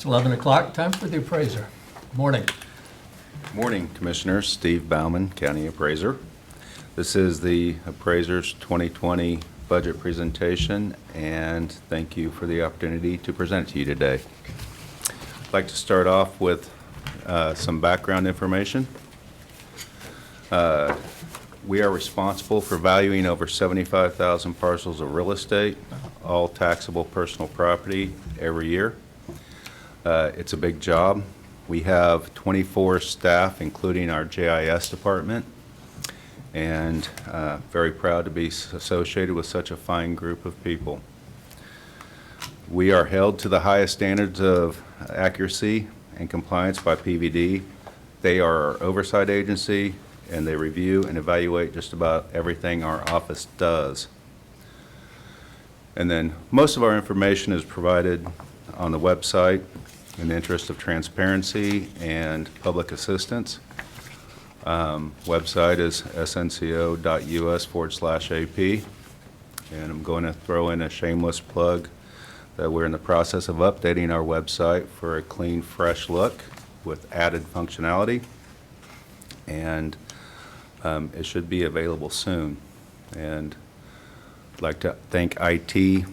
It's 11 o'clock, time for the appraiser. Morning. Morning, Commissioners. Steve Bauman, County Appraiser. This is the Appraiser's 2020 budget presentation, and thank you for the opportunity to present it to you today. I'd like to start off with some background information. We are responsible for valuing over 75,000 parcels of real estate, all taxable personal property, every year. It's a big job. We have 24 staff, including our JIS department, and very proud to be associated with such a fine group of people. We are held to the highest standards of accuracy and compliance by PVD. They are our oversight agency, and they review and evaluate just about everything our office does. And then most of our information is provided on the website in the interest of transparency and public assistance. Website is snco.us/AP. And I'm going to throw in a shameless plug that we're in the process of updating our website for a clean, fresh look with added functionality. And it should be available soon. And I'd like to thank IT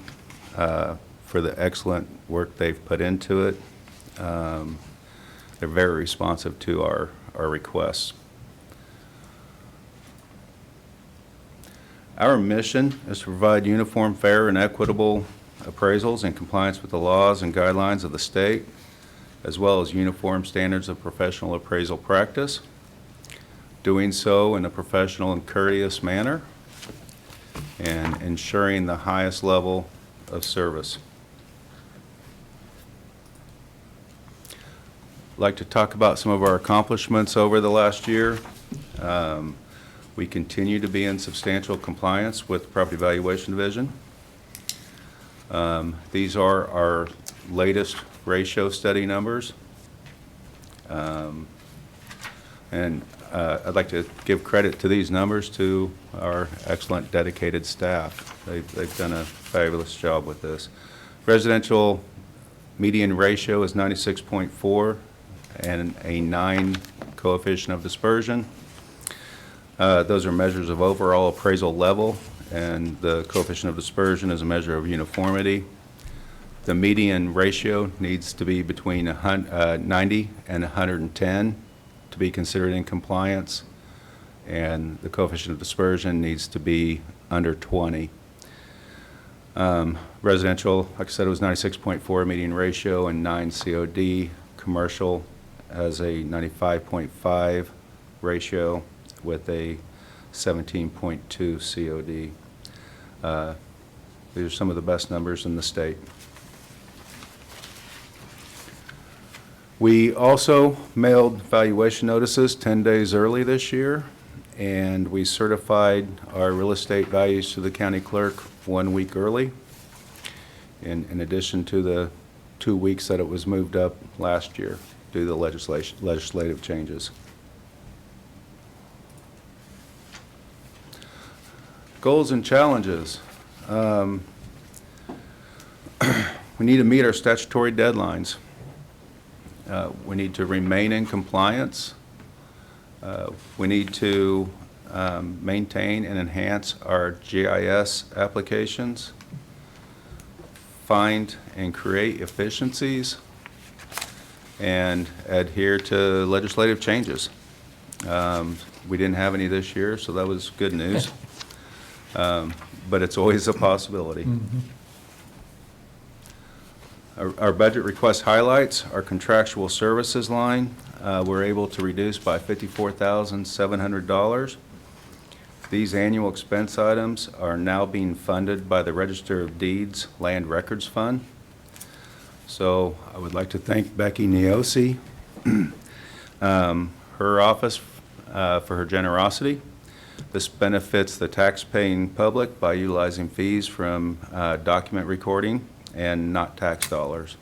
for the excellent work they've put into it. They're very responsive to our requests. Our mission is to provide uniform, fair, and equitable appraisals in compliance with the laws and guidelines of the state, as well as uniform standards of professional appraisal practice, doing so in a professional and courteous manner, and ensuring the highest level of service. I'd like to talk about some of our accomplishments over the last year. We continue to be in substantial compliance with the Property Valuation Division. These are our latest ratio study numbers. And I'd like to give credit to these numbers to our excellent dedicated staff. They've done a fabulous job with this. Residential median ratio is 96.4 and a 9 coefficient of dispersion. Those are measures of overall appraisal level, and the coefficient of dispersion is a measure of uniformity. The median ratio needs to be between 90 and 110 to be considered in compliance, and the coefficient of dispersion needs to be under 20. Residential, like I said, it was 96.4 median ratio and 9 COD. Commercial has a 95.5 ratio with a 17.2 COD. These are some of the best numbers in the state. We also mailed valuation notices 10 days early this year, and we certified our real estate values to the county clerk 1 week early, in addition to the 2 weeks that it was moved up last year due to the legislative changes. Goals and challenges. We need to meet our statutory deadlines. We need to remain in compliance. We need to maintain and enhance our GIS applications, find and create efficiencies, and adhere to legislative changes. We didn't have any this year, so that was good news. But it's always a possibility. Mm-hmm. Our budget request highlights our contractual services line. We're able to reduce by $54,700. These annual expense items are now being funded by the Register of Deeds Land Records Fund. So I would like to thank Becky Neosi, her office, for her generosity. This benefits the tax-paying public by utilizing fees from document recording and not tax dollars.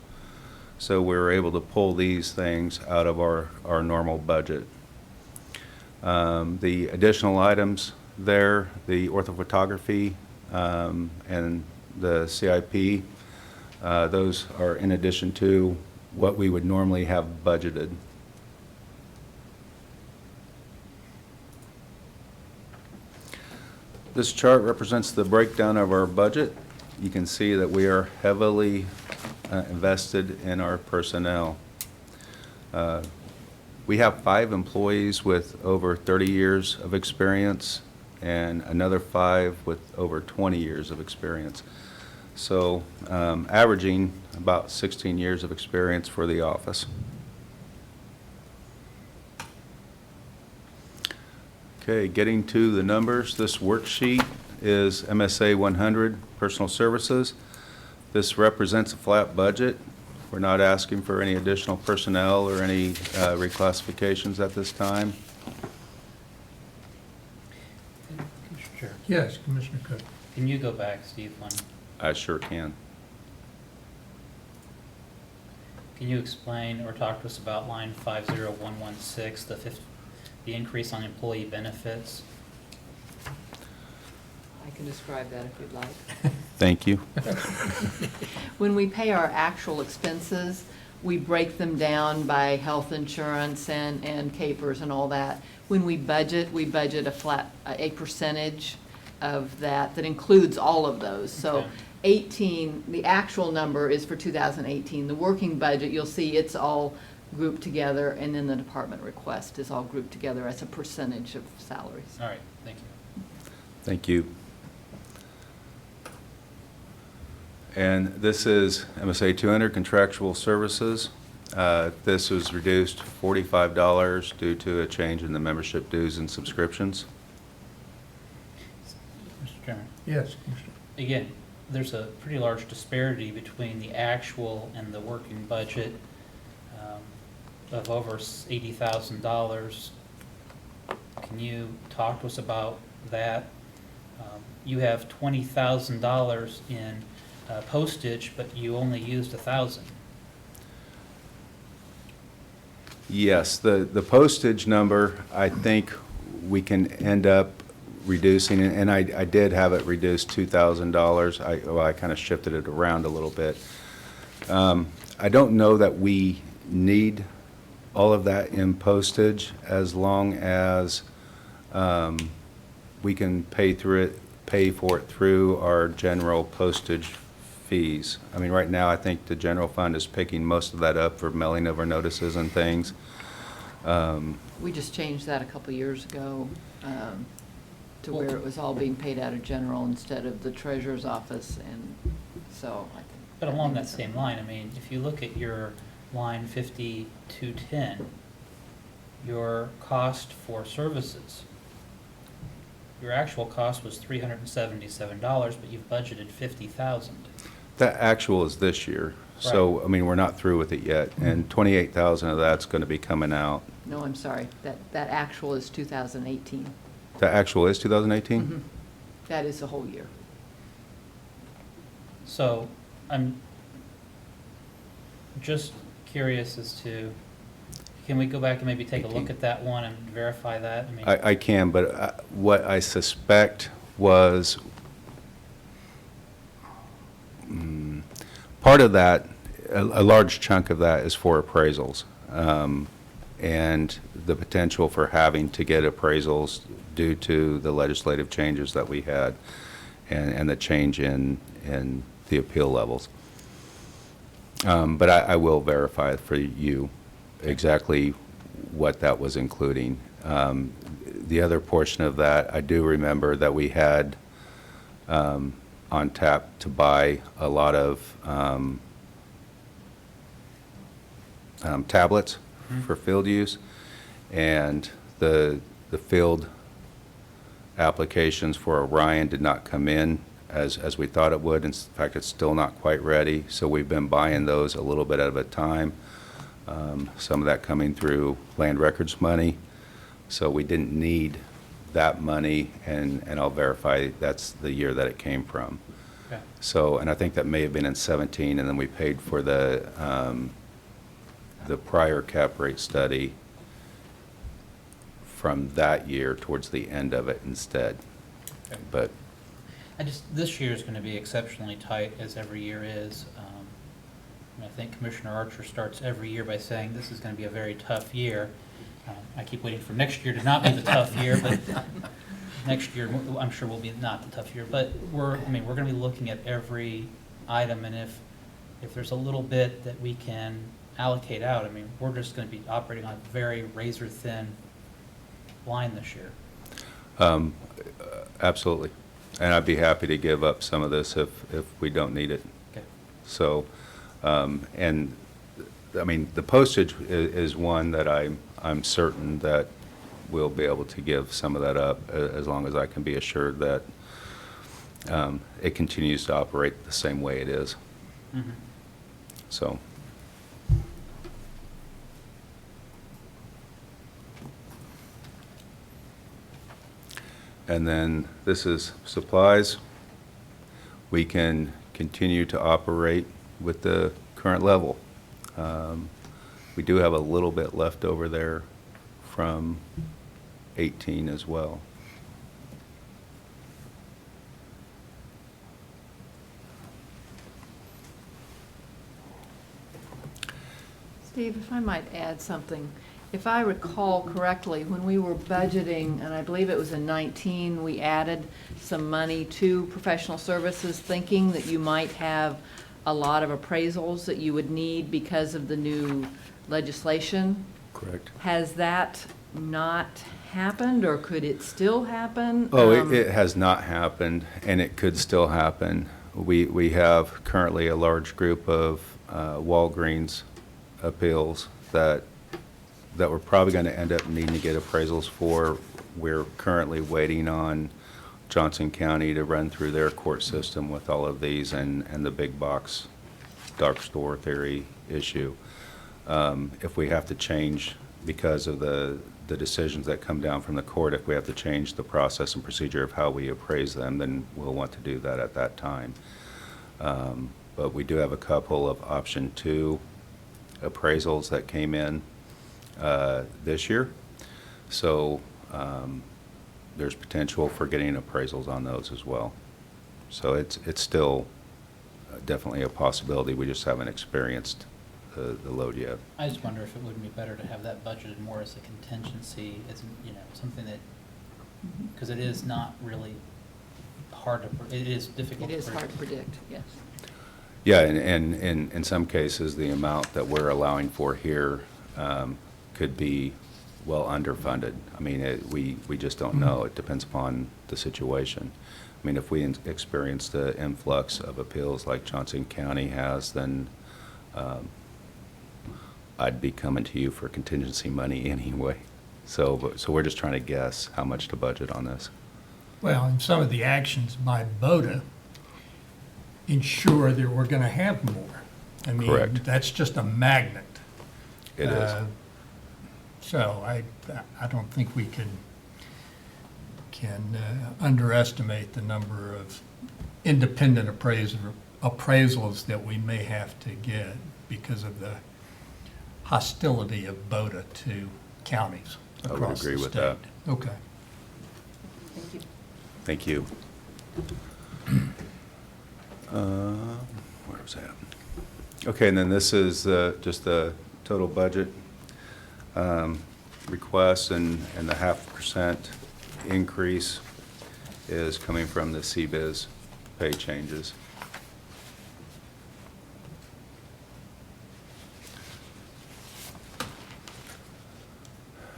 So we were able to pull these things out of our normal budget. The additional items there, the orthophotography and the CIP, those are in addition to what we would normally have budgeted. This chart represents the breakdown of our budget. You can see that we are heavily invested in our personnel. We have 5 employees with over 30 years of experience and another 5 with over 20 years of experience. So averaging about 16 years of experience for the office. Okay, getting to the numbers, this worksheet is MSA 100 Personal Services. This represents a flat budget. We're not asking for any additional personnel or any reclassifications at this time. Mr. Chair, Yes, Commissioner Cook. can you go back, Steve, one? I sure can. Can you explain or talk to us about line 50116, the increase on employee benefits? I can describe that if you'd like. Thank you. When we pay our actual expenses, we break them down by health insurance and capers and all that. When we budget a percentage of that includes all of those. So Okay. 18, the actual number is for 2018. The working budget, you'll see it's all grouped together, and then the department request is all grouped together as a percentage of salaries. All right, thank you. Thank you. And this is MSA 200 contractual services. This was reduced $45 due to a change in the membership dues and subscriptions. Mr. Chairman, Yes, Commissioner. again, there's a pretty large disparity between the actual and the working budget of over $80,000. Can you talk to us about that? You have $20,000 in postage, but you only used 1,000. Yes, the postage number, I think we can end up reducing, and I did have it reduced $2,000. I kind of shifted it around a little bit. I don't know that we need all of that in postage as long as we can pay for it through our general postage fees. I mean, right now, I think the general fund is picking most of that up for mailing over notices and things. We just changed that a couple years ago to where it was all being paid out of general instead of the treasurer's office, and so I think. But along that same line, I mean, if you look at your line 5210, your cost for services, your actual cost was $377, but you've budgeted $50,000. That actual is this year, so, I mean, we're not through with it yet, and 28,000 of that's going to be coming out. No, I'm sorry, that actual is 2018. The actual is 2018? Mhm. That is the whole year. So I'm just curious as to, can we go back and maybe take a look at that one and verify that? I mean, I can, but what I suspect was part of that, a large chunk of that is for appraisals, and the potential for having to get appraisals due to the legislative changes that we had and the change in the appeal levels. But I will verify for you exactly what that was including. The other portion of that, I do remember that we had on tap to buy a lot of tablets for field use, and the field applications for Orion did not come in as we thought it would. In fact, it's still not quite ready, so we've been buying those a little bit at a time. Some of that coming through land records money, so we didn't need that money, and I'll verify that's the year that it came from. okay. So, and I think that may have been in 17, and then we paid for the prior cap rate study from that year towards the end of it instead. Okay. But This year is going to be exceptionally tight, as every year is. I think Commissioner Archer starts every year by saying this is going to be a very tough year. I keep waiting for next year to not be the tough year, but next year, I'm sure will be not the tough year. But we're going to be looking at every item, and if there's a little bit that we can allocate out, I mean, we're just going to be operating on a very razor-thin line this year. Absolutely. And I'd be happy to give up some of this if we don't need it. Okay. So, and, I mean, the postage is one that I'm certain that we'll be able to give some of that up as long as I can be assured that it continues to operate the same way it is. Mm-hmm. So. And then this is supplies. We can continue to operate with the current level. We do have a little bit left over there from 18 as well. Steve, if I might add something. If I recall correctly, when we were budgeting, and I believe it was in 19, we added some money to professional services, thinking that you might have a lot of appraisals that you would need because of the new legislation. Correct. Has that not happened, or could it still happen? Oh, it has not happened, and it could still happen. We have currently a large group of Walgreens appeals that we're probably going to end up needing to get appraisals for. We're currently waiting on Johnson County to run through their court system with all of these and the big box dark store theory issue. If we have to change because of the decisions that come down from the court, if we have to change the process and procedure of how we appraise them, then we'll want to do that at that time. But we do have a couple of option 2 appraisals that came in this year. So there's potential for getting appraisals on those as well. So it's still definitely a possibility. We just haven't experienced the load yet. I just wonder if it wouldn't be better to have that budgeted more as a contingency, as, something that, because it is not really hard to, it is difficult It to is hard to predict, yes. Yeah, and in some cases, the amount that we're allowing for here could be well underfunded. I mean, we just don't know. It depends upon the situation. I mean, if we experience the influx of appeals like Johnson County has, then I'd be coming to you for contingency money anyway. So we're just trying to guess how much to budget on this. Well, and some of the actions by BOTA ensure that we're going to have more. I mean, Correct. that's just a magnet. It is. So I don't think we can underestimate the number of independent appraisals that we may have to get because of the hostility of BOTA to counties I would across the agree state. with that. Okay. Thank you. Thank you. Where was that? Okay, and then this is just the total budget request, and the 0.5% increase is coming from the CBIZ pay changes.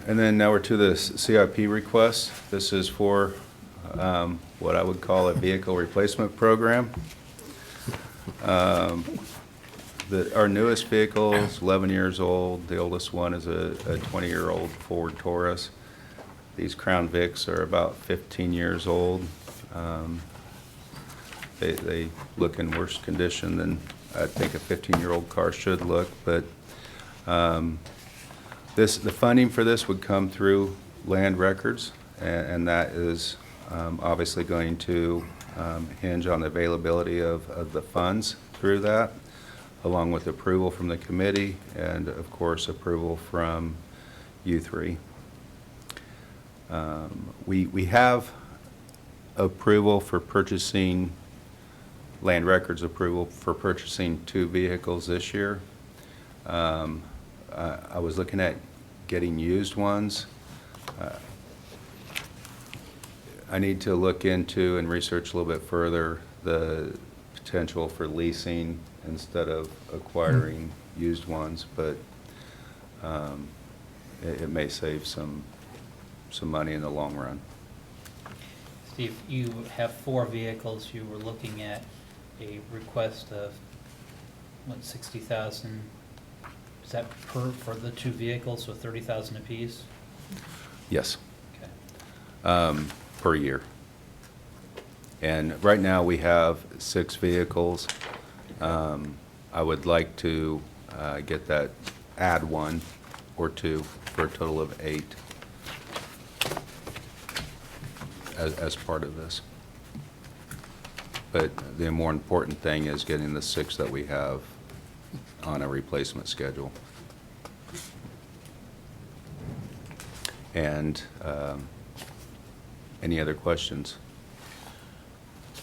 And then now we're to the CIP request. This is for what I would call a vehicle replacement program. Our newest vehicle is 11 years old. The oldest one is a 20-year-old Ford Taurus. These Crown Vics are about 15 years old. They look in worse condition than I think a 15-year-old car should look, but the funding for this would come through land records, and that is obviously going to hinge on the availability of the funds through that, along with approval from the committee and, of course, approval from you three. We have approval for purchasing land records approval for purchasing 2 vehicles this year. I was looking at getting used ones. I need to look into and research a little bit further the potential for leasing instead of acquiring used ones, but it may save some money in the long run. Steve, you have 4 vehicles. You were looking at a request of, what, 60,000? Is that for the 2 vehicles, so 30,000 apiece? Yes. Okay. Per year. And right now, we have 6 vehicles. I would like to get that, add 1 or 2 for a total of 8 as part of this. But the more important thing is getting the 6 that we have on a replacement schedule. And any other questions?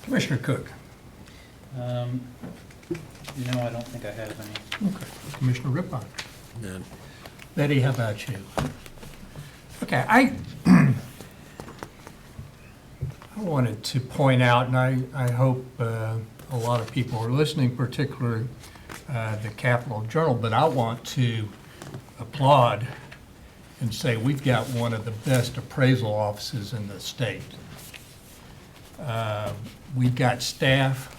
Commissioner Cook. No, I don't think I have any. Okay. Commissioner Rippon. None. Betty, how about you? Okay, I wanted to point out, and I hope a lot of people are listening, particularly the Capital Journal, but I want to applaud and say we've got one of the best appraisal offices in the state. We've got staff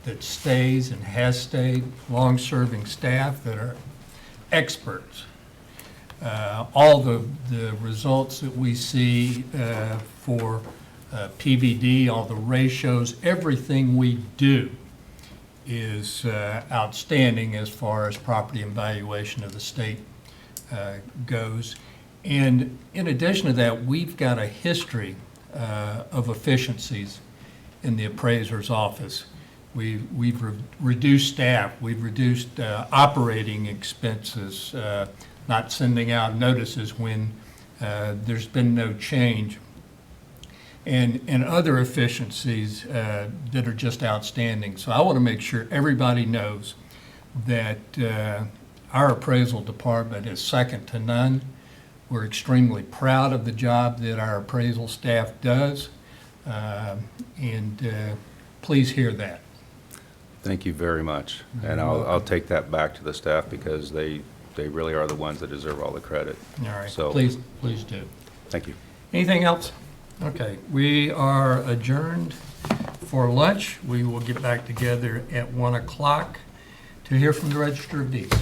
that stays and has stayed, long-serving staff that are experts. All the results that we see for PVD, all the ratios, everything we do is outstanding as far as property and valuation of the state goes. And in addition to that, we've got a history of efficiencies in the appraiser's office. We've reduced staff, we've reduced operating expenses, not sending out notices when there's been no change, and other efficiencies that are just outstanding. So I want to make sure everybody knows that our appraisal department is second to none. We're extremely proud of the job that our appraisal staff does, and please hear that. Thank you very much. And I'll take that back to the staff because they really are the ones that deserve all the credit. All right, So, please do. thank you. Anything else? Okay, we are adjourned for lunch. We will get back together at 1 o'clock to hear from the Register of Deeds.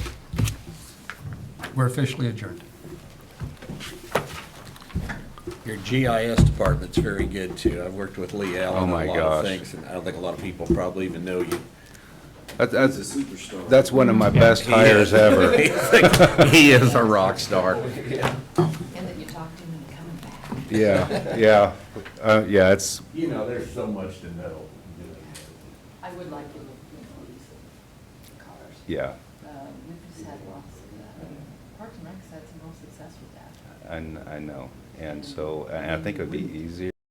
We're officially adjourned. Your GIS department's very good, too. I've worked with Lee Allen Oh, on my a lot of gosh. things, and I don't think a lot of people probably even know you. That's one of my best hires ever. He is a rock star. And that you talked to him and coming back. Yeah, it's, You know, there's so much to know. I would like to, lease cars. yeah, We've just had lots of, Parks and Rec's had some real success with that. I know. And so, and I think it would be easier.